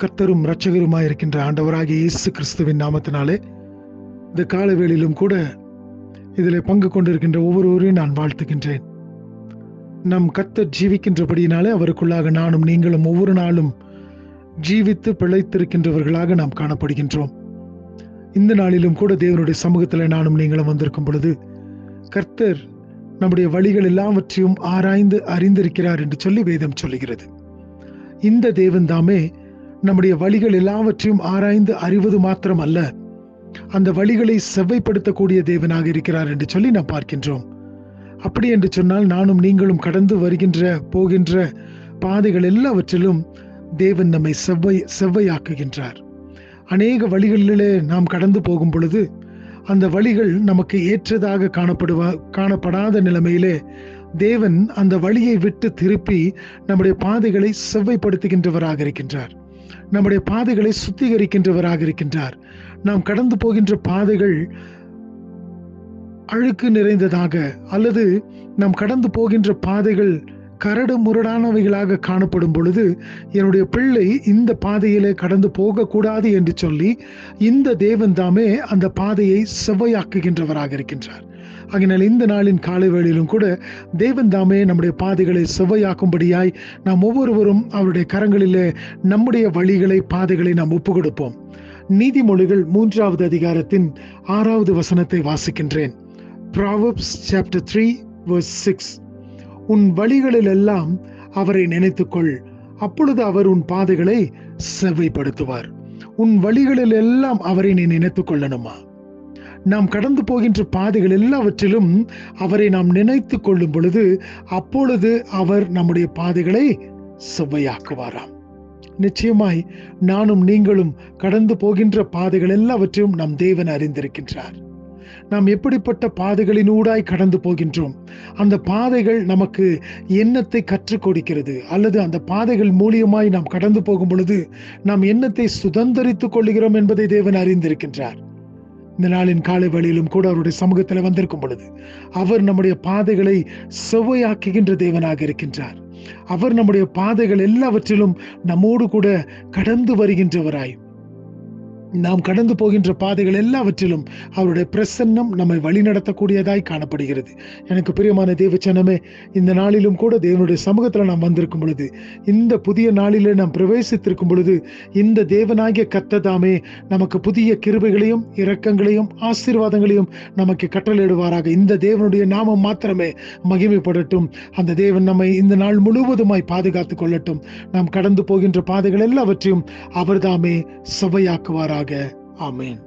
கர்த்தரும் இரட்சகருமாயிருக்கின்ற ஆண்டவராகிய இயேசு கிறிஸ்துவின் நாமத்தினாலே இந்த காலவேளையிலும் கூட இதில் பங்கு கொண்டிருக்கின்ற ஒவ்வொருவரையும் நான் வாழ்த்துகின்றேன். நம் கர்த்தர் ஜீவிக்கின்றபடியினாலே அவருக்குள்ளாக நானும் நீங்களும் ஒவ்வொரு நாளும் ஜீவித்து பிழைத்திருக்கின்றவர்களாக நாம் காணப்படுகின்றோம். இந்த நாளிலும் கூட தேவனுடைய சமூகத்தில் நானும் நீங்களும் வந்திருக்கும் பொழுது கர்த்தர் நம்முடைய வழிகள் எல்லாவற்றையும் ஆராய்ந்து அறிந்திருக்கிறார் என்று சொல்லி வேதம் சொல்லுகிறது. இந்த தேவன் தாமே நம்முடைய வழிகள் எல்லாவற்றையும் ஆராய்ந்து அறிவது மாத்திரம் அல்ல, அந்த வழிகளை செவ்வைப்படுத்தக்கூடிய தேவனாக இருக்கிறார் என்று சொல்லி நாம் பார்க்கின்றோம். அப்படி என்று சொன்னால் நானும் நீங்களும் கடந்து வருகின்ற போகின்ற பாதைகள் எல்லாவற்றிலும் தேவன் நம்மை செவ்வையாக்குகின்றார். அநேக வழிகளிலே நாம் கடந்து போகும் பொழுது அந்த வழிகள் நமக்கு ஏற்றதாக காணப்படாத நிலைமையிலே தேவன் அந்த வழியை விட்டு திருப்பி நம்முடைய பாதைகளை செவ்வைப்படுத்துகின்றவராக இருக்கின்றார். நம்முடைய பாதைகளை சுத்திகரிக்கின்றவராக இருக்கின்றார். நாம் கடந்து போகின்ற பாதைகள் அழுக்கு நிறைந்ததாக அல்லது நாம் கடந்து போகின்ற பாதைகள் கரடு முரடானவைகளாக காணப்படும் பொழுது என்னுடைய பிள்ளை இந்த பாதையிலே கடந்து போகக்கூடாது என்று சொல்லி இந்த தேவன் தாமே அந்த பாதையை செவ்வையாக்குகின்றவராக இருக்கின்றார். ஆகையினால் இந்த நாளின் காலை வேளையிலும் கூட தேவன் தாமே நம்முடைய பாதைகளை செவ்வையாக்கும்படியாய் நாம் ஒவ்வொருவரும் அவருடைய கரங்களிலே நம்முடைய வழிகளை பாதைகளை நாம் ஒப்பு கொடுப்போம். நீதிமொழிகள் 3வது அதிகாரத்தின் 6வது வசனத்தை வாசிக்கின்றேன். Proverbs chapter 3 verse 6. உன் வழிகளில் எல்லாம் அவரை நினைத்துக்கொள், அப்பொழுது அவர் உன் பாதைகளை செவ்வைப்படுத்துவார். உன் வழிகளில் எல்லாம் அவரை நீ நினைத்துக் கொள்ளணுமா? நாம் கடந்து போகின்ற பாதைகள் எல்லாவற்றிலும் அவரை நாம் நினைத்து கொள்ளும் பொழுது அப்பொழுது அவர் நம்முடைய பாதைகளை செவ்வையாக்குவாராம். நிச்சயமாய் நானும் நீங்களும் கடந்து போகின்ற பாதைகள் எல்லாவற்றையும் நம் தேவன் அறிந்திருக்கின்றார். நாம் எப்படிப்பட்ட பாதைகளினூடாய் கடந்து போகின்றோம், அந்த பாதைகள் நமக்கு எண்ணத்தை கற்றுக் கொடுக்கிறது, அல்லது அந்த பாதைகள் மூலியமாய் நாம் கடந்து போகும் பொழுது நாம் எண்ணத்தை சுதந்திரித்துக் கொள்கிறோம் என்பதை தேவன் அறிந்திருக்கின்றார். இந்த நாளின் காலை வேளையிலும் கூட அவருடைய சமூகத்தில் வந்திருக்கும் பொழுது அவர் நம்முடைய பாதைகளை செவ்வையாக்குகின்ற தேவனாக இருக்கின்றார். அவர் நம்முடைய பாதைகள் எல்லாவற்றிலும் நம்மோடு கூட கடந்து வருகின்றவராய் நாம் கடந்து போகின்ற பாதைகள் எல்லாவற்றிலும் அவருடைய பிரசன்னம் நம்மை வழிநடத்தக்கூடியதாய் காணப்படுகிறது. எனக்கு பிரியமான தேவச்சனமே, இந்த நாளிலும் கூட தேவனுடைய சமூகத்தில் நாம் வந்திருக்கும் பொழுது, இந்த புதிய நாளிலே நாம் பிரவேசித்திருக்கும் பொழுது இந்த தேவனாகிய கர்த்ததாமே நமக்கு புதிய கிருபைகளையும் இரக்கங்களையும் ஆசீர்வாதங்களையும் நமக்கு கட்டளையிடுவாராக. இந்த தேவனுடைய நாமம் மாத்திரமே மகிமைப்படட்டும். அந்த தேவன் நம்மை இந்த நாள் முழுவதுமாய் பாதுகாத்துக் கொள்ளட்டும். நாம் கடந்து போகின்ற பாதைகள் எல்லாவற்றையும் அவர்தாமே செவ்வையாக்குவாராக. ஆமென்.